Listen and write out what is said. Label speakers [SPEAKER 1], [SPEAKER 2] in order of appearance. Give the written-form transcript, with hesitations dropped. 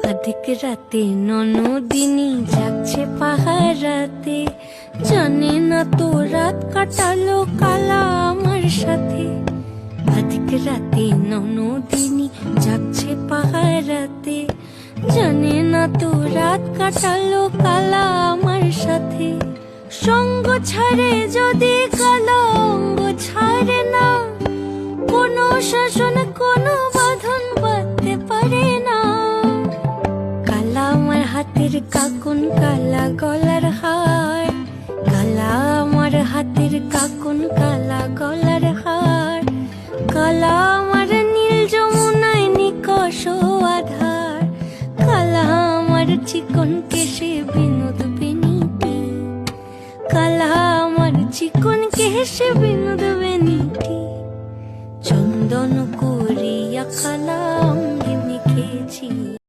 [SPEAKER 1] আধিক রাতে ননদিনী যাচ্ছে পাহারাতে, জানে না তো রাত কাটালো কালা আমার সাথে। আধিক রাতে ননদিনী যাচ্ছে পাহারাতে, জানে না তো রাত কাটালো কালা আমার সাথে। সঙ্গ ছাড়ে যদি কালো অঙ্গ ছাড়ে না, কোনো শাসন কোনো বাঁধন বাঁধতে পারে না। কালা আমার হাতের কাকুন কালা গলার হার, কালা আমার হাতের কাকুন কালা গলার হার। কালা আমার নীল যমুনায় নিকষ আধার, কালা আমার চিকন কেশে বিনোদ বেনিটি। কালা আমার চিকন কেশে বিনোদ বেনিটি। চন্দন করিয়া কালা অঙ্গে মেখেছি।